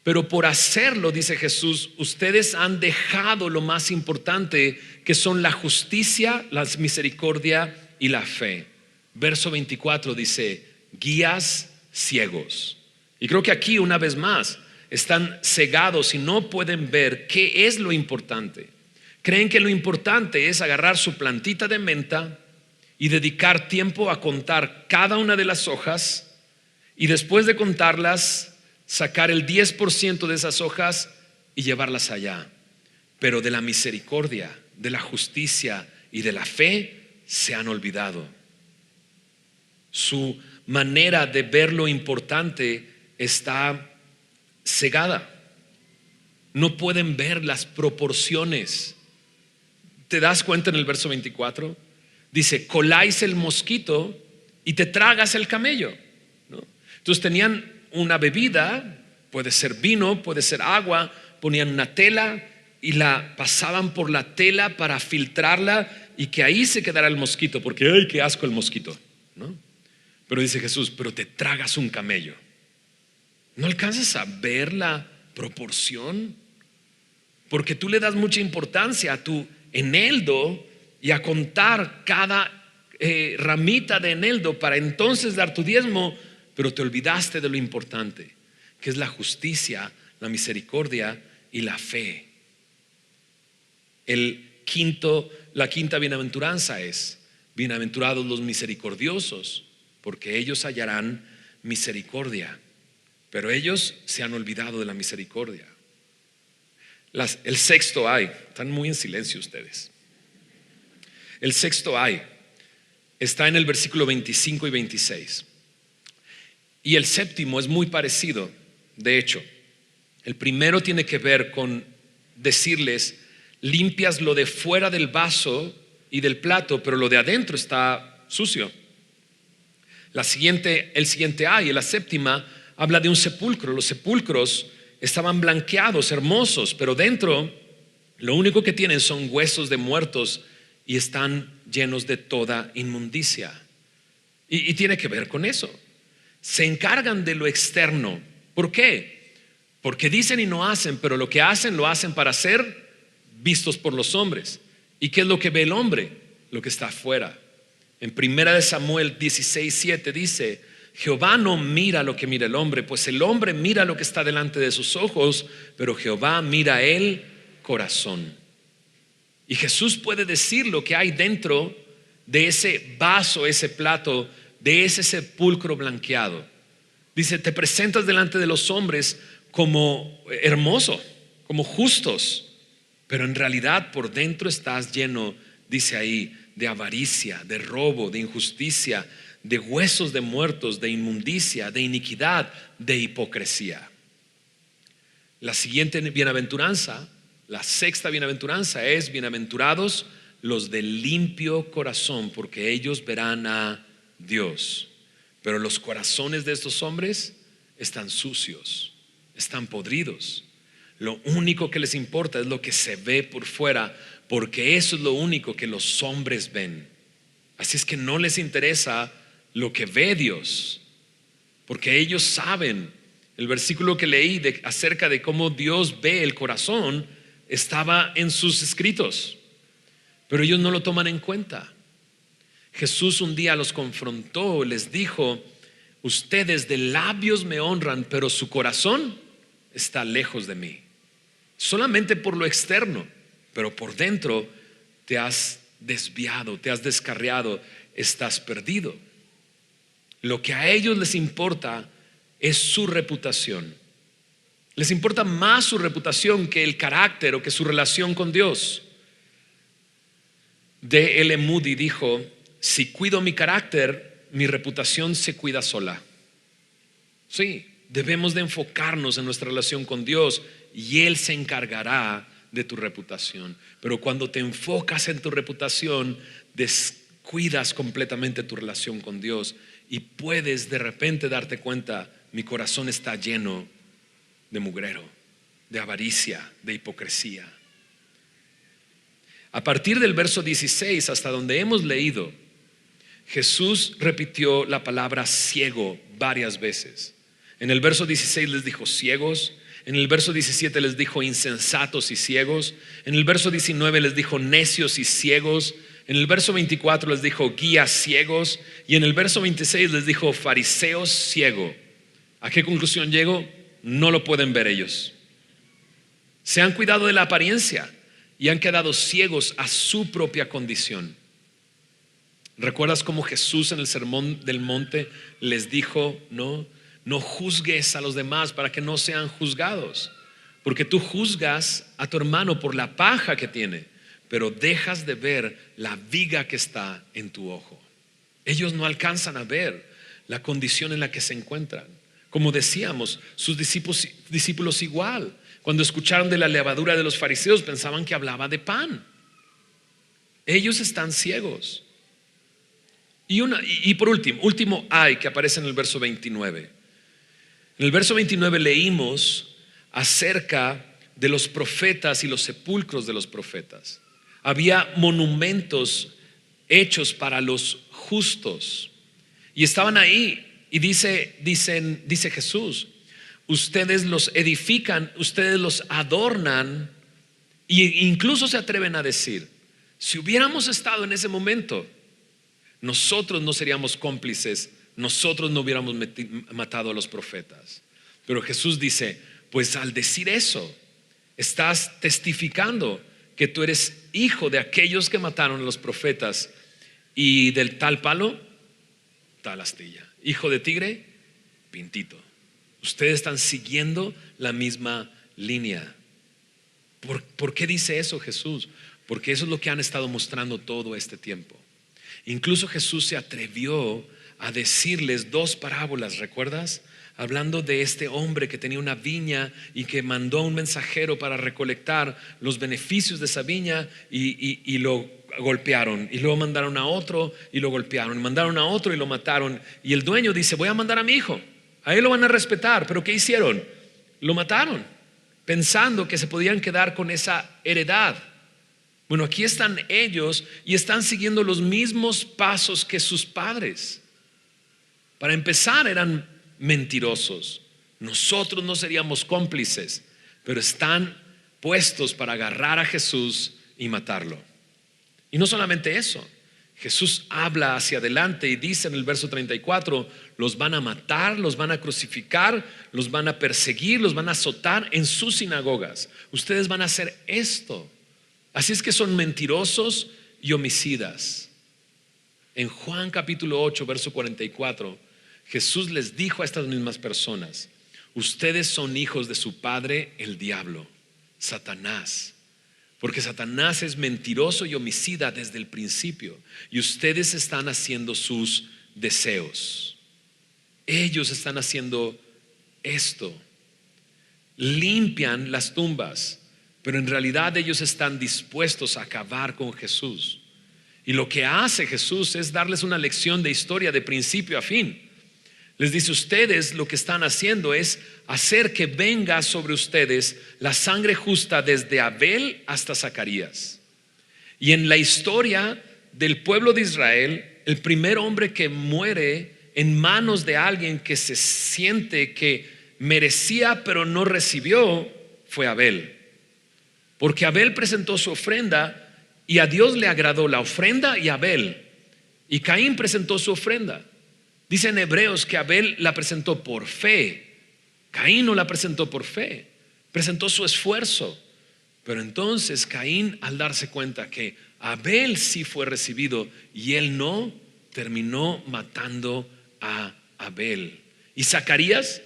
Pero por hacerlo, dice Jesús, ustedes han dejado lo más importante, que son la justicia, la misericordia y la fe. Verso 24 dice, guías ciegos. Y creo que aquí una vez más están cegados y no pueden ver qué es lo importante. Creen que lo importante es agarrar su plantita de menta y dedicar tiempo a contar cada una de las hojas, y después de contarlas, sacar el 10% de esas hojas y llevarlas allá. Pero de la misericordia, de la justicia y de la fe se han olvidado. Su manera de ver lo importante está cegada. No pueden ver las proporciones. ¿Te das cuenta en el verso 24? Dice, coláis el mosquito y te tragas el camello, ¿no? Entonces tenían una bebida, puede ser vino, puede ser agua, ponían una tela y la pasaban por la tela para filtrarla y que ahí se quedara el mosquito, porque ¡ay, qué asco el mosquito!, ¿no? Pero dice Jesús, pero te tragas un camello. ¿No alcanzas a ver la proporción? Porque tú le das mucha importancia a tu eneldo y a contar cada ramita de eneldo para entonces dar tu diezmo, pero te olvidaste de lo importante, que es la justicia, la misericordia y la fe. La quinta bienaventuranza es: bienaventurados los misericordiosos, porque ellos hallarán misericordia. Pero ellos se han olvidado de la misericordia. El sexto hay, están muy en silencio ustedes. El sexto hay está en el versículo 25 y 26. Y el séptimo es muy parecido. De hecho, el primero tiene que ver con decirles: limpias lo de fuera del vaso y del plato, pero lo de adentro está sucio. El siguiente hay, la séptima, habla de un sepulcro. Los sepulcros estaban blanqueados, hermosos, pero dentro lo único que tienen son huesos de muertos y están llenos de toda inmundicia. Y tiene que ver con eso. Se encargan de lo externo. ¿Por qué? Porque dicen y no hacen, pero lo que hacen lo hacen para ser vistos por los hombres. ¿Y qué es lo que ve el hombre? Lo que está afuera. En 1 Samuel 16:7 dice: Jehová no mira lo que mira el hombre, pues el hombre mira lo que está delante de sus ojos, pero Jehová mira el corazón. Y Jesús puede decir lo que hay dentro de ese vaso, ese plato, de ese sepulcro blanqueado. Dice: te presentas delante de los hombres como hermoso, como justos, pero en realidad por dentro estás lleno, dice ahí, de avaricia, de robo, de injusticia, de huesos de muertos, de inmundicia, de iniquidad, de hipocresía. La siguiente bienaventuranza, la sexta bienaventuranza, es: bienaventurados los de limpio corazón, porque ellos verán a Dios. Pero los corazones de estos hombres están sucios, están podridos. Lo único que les importa es lo que se ve por fuera, porque eso es lo único que los hombres ven. Así es que no les interesa lo que ve Dios, porque ellos saben. El versículo que leí acerca de cómo Dios ve el corazón estaba en sus escritos, pero ellos no lo toman en cuenta. Jesús un día los confrontó, les dijo: ustedes de labios me honran, pero su corazón está lejos de mí. Solamente por lo externo, pero por dentro te has desviado, te has descarriado, estás perdido. Lo que a ellos les importa es su reputación. Les importa más su reputación que el carácter o que su relación con Dios. D.L. Moody dijo: si cuido mi carácter, mi reputación se cuida sola. Sí, debemos de enfocarnos en nuestra relación con Dios y Él se encargará de tu reputación. Pero cuando te enfocas en tu reputación, descuidas completamente tu relación con Dios y puedes de repente darte cuenta: mi corazón está lleno de mugrero, de avaricia, de hipocresía. A partir del verso 16 hasta donde hemos leído, Jesús repitió la palabra ciego varias veces. En el verso 16 les dijo ciegos, en el verso 17 les dijo insensatos y ciegos, en el verso 19 les dijo necios y ciegos, en el verso 24 les dijo guías ciegos, y en el verso 26 les dijo fariseos ciego. ¿A qué conclusión llego? No lo pueden ver ellos. Se han cuidado de la apariencia y han quedado ciegos a su propia condición. ¿Recuerdas cómo Jesús en el sermón del monte les dijo: no juzgues a los demás para que no sean juzgados? Porque tú juzgas a tu hermano por la paja que tiene, pero dejas de ver la viga que está en tu ojo. Ellos no alcanzan a ver la condición en la que se encuentran. Como decíamos, sus discípulos igual. Cuando escucharon de la levadura de los fariseos, pensaban que hablaba de pan. Ellos están ciegos. Y por último ay, que aparece en el verso 29. En el verso 29 leímos acerca de los profetas y los sepulcros de los profetas. Había monumentos hechos para los justos y estaban ahí. Y dice Jesús: ustedes los edifican, ustedes los adornan, e incluso se atreven a decir: si hubiéramos estado en ese momento, nosotros no seríamos cómplices, nosotros no hubiéramos matado a los profetas. Pero Jesús dice: pues al decir eso, estás testificando que tú eres hijo de aquellos que mataron a los profetas, y del tal palo, tal astilla. Hijo de tigre, pintito. Ustedes están siguiendo la misma línea. ¿Por qué dice eso Jesús? Porque eso es lo que han estado mostrando todo este tiempo. Incluso Jesús se atrevió a decirles dos parábolas, ¿recuerdas? Hablando de este hombre que tenía una viña y que mandó a un mensajero para recolectar los beneficios de esa viña, y lo golpearon, y luego mandaron a otro y lo golpearon, y mandaron a otro y lo mataron, y el dueño dice: voy a mandar a mi hijo, a él lo van a respetar. Pero ¿qué hicieron? Lo mataron, pensando que se podían quedar con esa heredad. Bueno, aquí están ellos y están siguiendo los mismos pasos que sus padres. Para empezar, eran mentirosos. Nosotros no seríamos cómplices, pero están puestos para agarrar a Jesús y matarlo. Y no solamente eso, Jesús habla hacia adelante y dice en el verso 34: los van a matar, los van a crucificar, los van a perseguir, los van a azotar en sus sinagogas. Ustedes van a hacer esto. Así es que son mentirosos y homicidas. En Juan capítulo 8, verso 44, Jesús les dijo a estas mismas personas: ustedes son hijos de su padre el diablo, Satanás. Porque Satanás es mentiroso y homicida desde el principio, y ustedes están haciendo sus deseos. Ellos están haciendo esto. Limpian las tumbas, pero en realidad ellos están dispuestos a acabar con Jesús. Y lo que hace Jesús es darles una lección de historia de principio a fin. Les dice: ustedes lo que están haciendo es hacer que venga sobre ustedes la sangre justa desde Abel hasta Zacarías. Y en la historia del pueblo de Israel, el primer hombre que muere en manos de alguien que se siente que merecía pero no recibió fue Abel. Porque Abel presentó su ofrenda y a Dios le agradó la ofrenda y Abel. Y Caín presentó su ofrenda. Dice en Hebreos que Abel la presentó por fe, Caín no la presentó por fe, presentó su esfuerzo. Pero entonces Caín, al darse cuenta que Abel sí fue recibido y él no, terminó matando a Abel. Y Zacarías,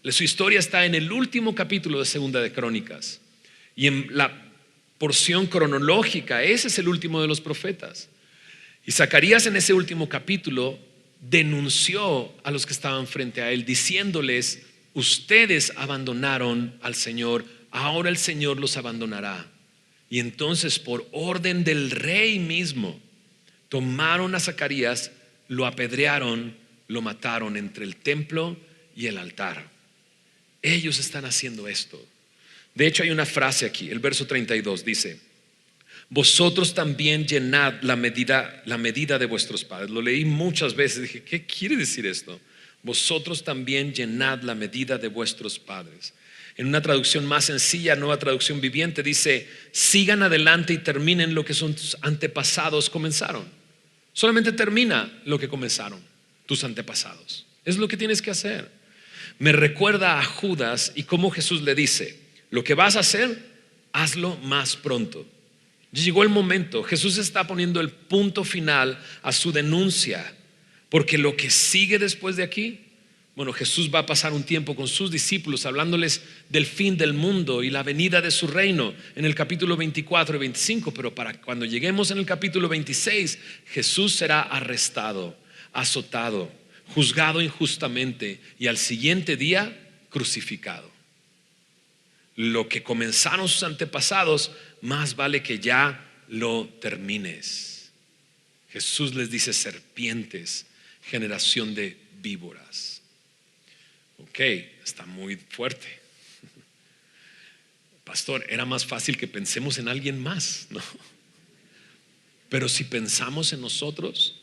su historia está en el último capítulo de Segunda de Crónicas, y en la porción cronológica ese es el último de los profetas. Y Zacarías en ese último capítulo denunció a los que estaban frente a él, diciéndoles: ustedes abandonaron al Señor, ahora el Señor los abandonará. Y entonces, por orden del rey mismo, tomaron a Zacarías, lo apedrearon, lo mataron entre el templo y el altar. Ellos están haciendo esto. De hecho, hay una frase aquí, el verso 32 dice: vosotros también llenad la medida de vuestros padres. Lo leí muchas veces, dije, ¿qué quiere decir esto? Vosotros también llenad la medida de vuestros padres. En una traducción más sencilla, Nueva Traducción Viviente, dice: sigan adelante y terminen lo que sus antepasados comenzaron. Solamente termina lo que comenzaron tus antepasados. Es lo que tienes que hacer. Me recuerda a Judas y cómo Jesús le dice: lo que vas a hacer, hazlo más pronto. Llegó el momento. Jesús está poniendo el punto final a su denuncia, porque lo que sigue después de aquí, bueno, Jesús va a pasar un tiempo con sus discípulos hablándoles del fin del mundo y la venida de su reino en el capítulo 24 y 25, pero para cuando lleguemos en el capítulo 26, Jesús será arrestado, azotado, juzgado injustamente y al siguiente día crucificado. Lo que comenzaron sus antepasados, más vale que ya lo termines. Jesús les dice: serpientes, generación de víboras. Ok, está muy fuerte. Pastor, era más fácil que pensemos en alguien más, ¿no? Pero si pensamos en nosotros,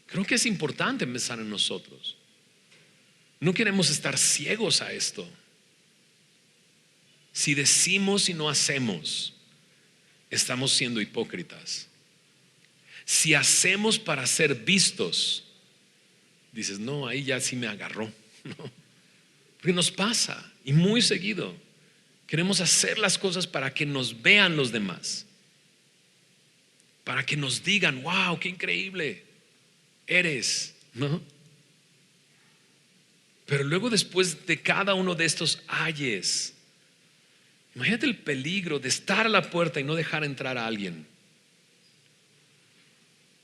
creo que es importante pensar en nosotros. No queremos estar ciegos a esto. Si decimos y no hacemos, estamos siendo hipócritas. Si hacemos para ser vistos, dices, no, ahí ya sí me agarró, ¿no? Porque nos pasa, y muy seguido. Queremos hacer las cosas para que nos vean los demás, para que nos digan: wow, qué increíble eres, ¿no? Pero luego, después de cada uno de estos ayes, imagínate el peligro de estar a la puerta y no dejar entrar a alguien,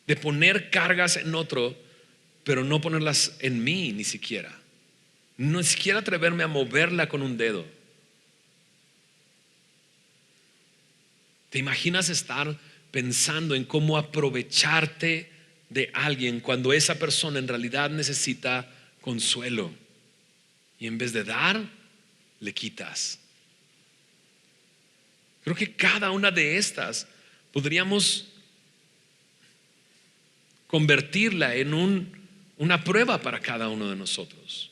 de poner cargas en otro, pero no ponerlas en mí ni siquiera. Ni siquiera atreverme a moverla con un dedo. ¿Te imaginas estar pensando en cómo aprovecharte de alguien cuando esa persona en realidad necesita consuelo? Y en vez de dar, le quitas. Creo que cada una de estas podríamos convertirla en una prueba para cada uno de nosotros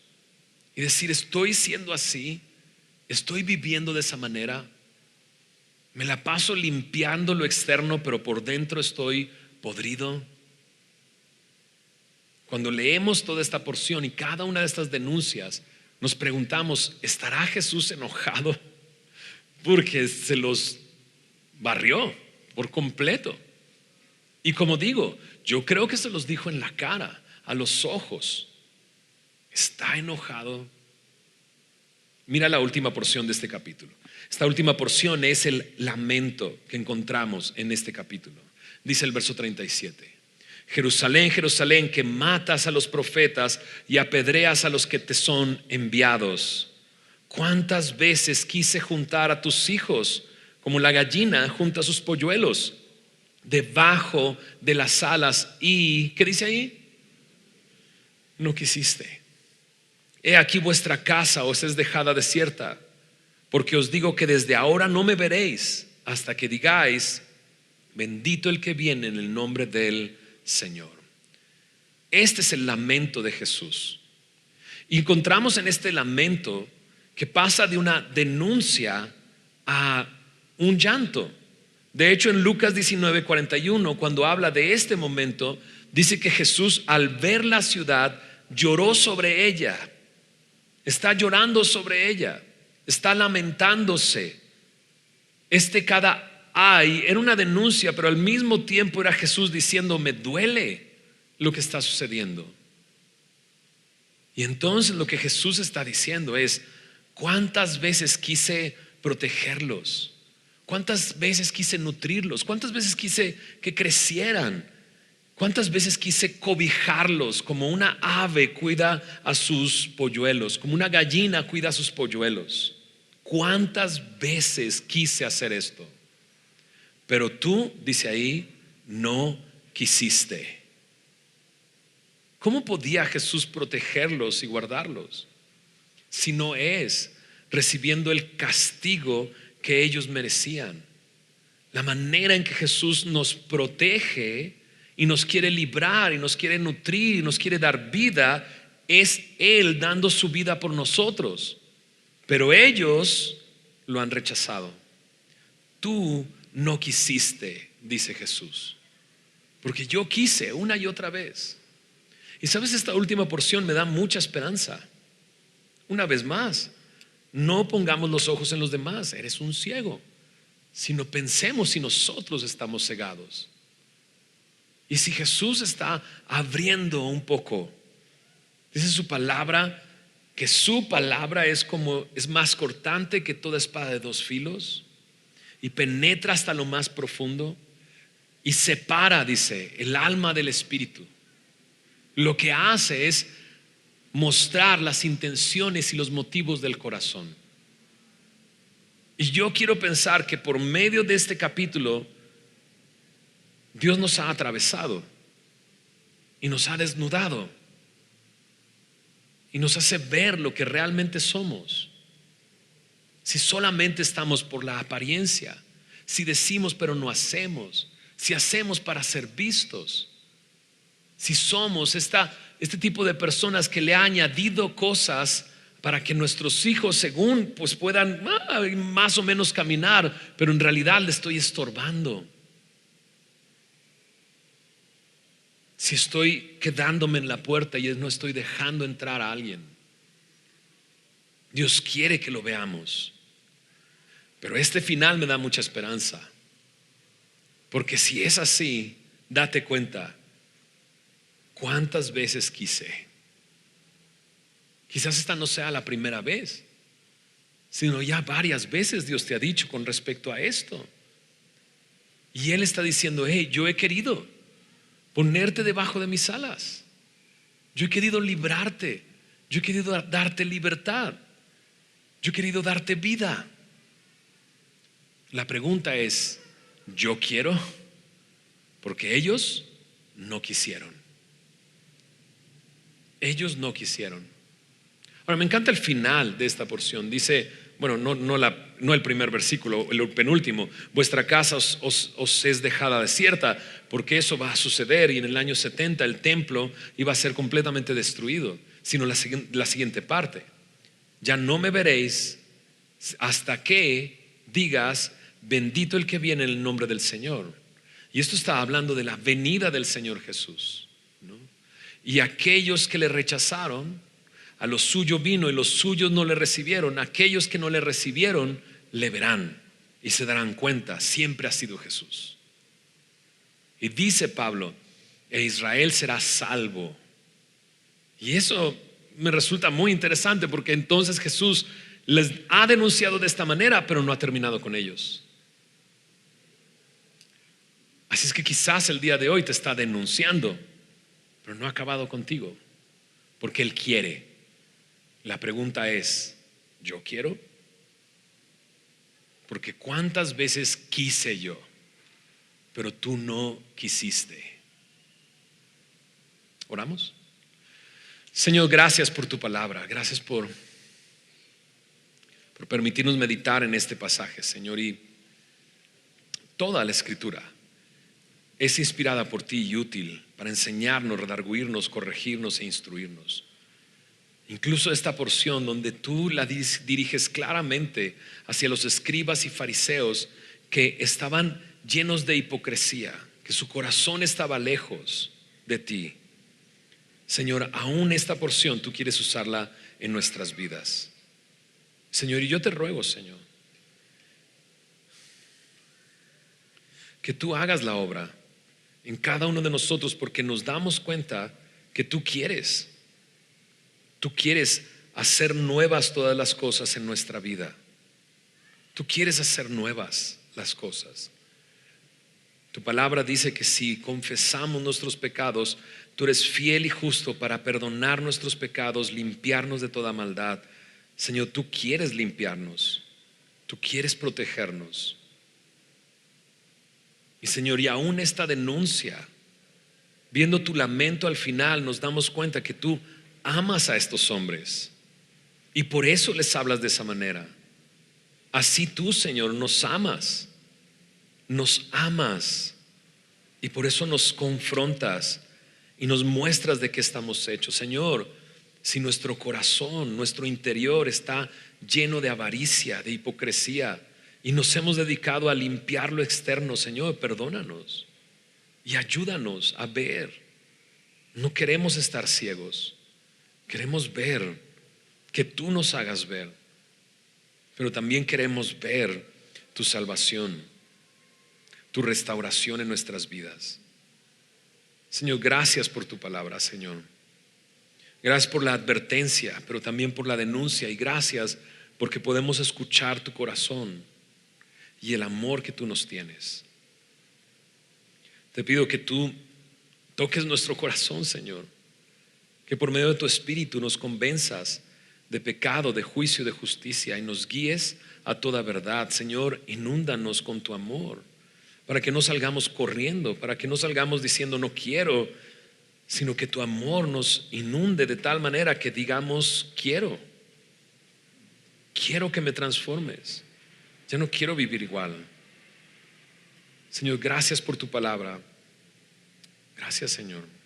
y decir: estoy siendo así, estoy viviendo de esa manera, me la paso limpiando lo externo, pero por dentro estoy podrido. Cuando leemos toda esta porción y cada una de estas denuncias, nos preguntamos: ¿estará Jesús enojado porque se los barrió por completo? Y como digo, yo creo que se los dijo en la cara, a los ojos. ¿Está enojado? Mira la última porción de este capítulo. Esta última porción es el lamento que encontramos en este capítulo. Dice el verso 37: Jerusalén, Jerusalén, que matas a los profetas y apedreas a los que te son enviados. ¿Cuántas veces quise juntar a tus hijos como la gallina junta sus polluelos debajo de las alas? Y ¿qué dice ahí? No quisiste. He aquí vuestra casa os es dejada desierta, porque os digo que desde ahora no me veréis hasta que digáis: bendito el que viene en el nombre del Señor. Este es el lamento de Jesús. Y encontramos en este lamento que pasa de una denuncia a un llanto. De hecho, en Lucas 19:41, cuando habla de este momento, dice que Jesús, al ver la ciudad, lloró sobre ella. Está llorando sobre ella, está lamentándose. Cada ay era una denuncia, pero al mismo tiempo era Jesús diciendo: me duele lo que está sucediendo. Y entonces lo que Jesús está diciendo es: ¿cuántas veces quise protegerlos? ¿Cuántas veces quise nutrirlos? ¿Cuántas veces quise que crecieran? ¿Cuántas veces quise cobijarlos como una ave cuida a sus polluelos, como una gallina cuida a sus polluelos? ¿cuántas veces quise hacer esto? Pero tú, dice ahí, no quisiste. ¿Cómo podía Jesús protegerlos y guardarlos si no es recibiendo el castigo que ellos merecían? La manera en que Jesús nos protege y nos quiere librar y nos quiere nutrir y nos quiere dar vida es Él dando su vida por nosotros. Pero ellos lo han rechazado. Tú no quisiste, dice Jesús, porque yo quise una y otra vez. Y sabes, esta última porción me da mucha esperanza. Una vez más, no pongamos los ojos en los demás, eres un ciego, sino pensemos si nosotros estamos cegados. Y si Jesús está abriendo un poco, dice su palabra, que su palabra es más cortante que toda espada de dos filos y penetra hasta lo más profundo y separa, dice, el alma del espíritu. Lo que hace es mostrar las intenciones y los motivos del corazón. Y yo quiero pensar que por medio de este capítulo Dios nos ha atravesado y nos ha desnudado y nos hace ver lo que realmente somos. Si solamente estamos por la apariencia, si decimos pero no hacemos, si hacemos para ser vistos, si somos este tipo de personas que le ha añadido cosas para que nuestros hijos según pues puedan más o menos caminar, pero en realidad le estoy estorbando. Si estoy quedándome en la puerta y no estoy dejando entrar a alguien. Dios quiere que lo veamos. Pero este final me da mucha esperanza. Porque si es así, date cuenta cuántas veces quise. Quizás esta no sea la primera vez, sino ya varias veces Dios te ha dicho con respecto a esto. Y Él está diciendo, hey, yo he querido ponerte debajo de mis alas. Yo he querido librarte. Yo he querido darte libertad. Yo he querido darte vida. La pregunta es, ¿yo quiero? Porque ellos no quisieron. Ellos no quisieron. Ahora me encanta el final de esta porción. Dice, bueno, no el primer versículo, el penúltimo: vuestra casa os es dejada desierta, porque eso va a suceder. Y en el año 70 el templo iba a ser completamente destruido. Sino la siguiente parte: ya no me veréis hasta que digas, bendito el que viene en el nombre del Señor. Y esto está hablando de la venida del Señor Jesús, ¿no? Y aquellos que le rechazaron, a lo suyo vino y los suyos no le recibieron. Aquellos que no le recibieron le verán y se darán cuenta, siempre ha sido Jesús. Y dice Pablo, e Israel será salvo. Y eso me resulta muy interesante, porque entonces Jesús les ha denunciado de esta manera, pero no ha terminado con ellos. Así es que quizás el día de hoy te está denunciando, pero no ha acabado contigo, porque Él quiere. La pregunta es, ¿yo quiero? Porque cuántas veces quise yo, pero tú no quisiste. ¿Oramos? Señor, gracias por tu palabra. Gracias por permitirnos meditar en este pasaje, Señor. Y toda la Escritura es inspirada por ti y útil para enseñarnos, redarguirnos, corregirnos e instruirnos. Incluso esta porción donde tú la diriges claramente hacia los escribas y fariseos que estaban llenos de hipocresía, que su corazón estaba lejos de ti. Señor, aún esta porción tú quieres usarla en nuestras vidas. Señor, y yo te ruego, Señor, que tú hagas la obra en cada uno de nosotros, porque nos damos cuenta que tú quieres hacer nuevas todas las cosas en nuestra vida. Tú quieres hacer nuevas las cosas. Tu palabra dice que si confesamos nuestros pecados, tú eres fiel y justo para perdonar nuestros pecados, limpiarnos de toda maldad. Señor, tú quieres limpiarnos. Tú quieres protegernos. Y Señor, y aún esta denuncia, viendo tu lamento al final, nos damos cuenta que tú amas a estos hombres y por eso les hablas de esa manera. Así tú, Señor, nos amas y por eso nos confrontas y nos muestras de qué estamos hechos. Señor, si nuestro corazón, nuestro interior está lleno de avaricia, de hipocresía, y nos hemos dedicado a limpiar lo externo, Señor, perdónanos y ayúdanos a ver. No queremos estar ciegos, queremos ver, que tú nos hagas ver, pero también queremos ver tu salvación, tu restauración en nuestras vidas. Señor, gracias por tu palabra, Señor. Gracias por la advertencia, pero también por la denuncia, y gracias porque podemos escuchar tu corazón y el amor que tú nos tienes. Te pido que tú toques nuestro corazón, Señor, que por medio de tu Espíritu nos convenzas de pecado, de juicio, de justicia, y nos guíes a toda verdad. Señor, inúndanos con tu amor, para que no salgamos corriendo, para que no salgamos diciendo no quiero, sino que tu amor nos inunde de tal manera que digamos quiero que me transformes. Ya no quiero vivir igual. Señor, gracias por tu palabra. Gracias, Señor.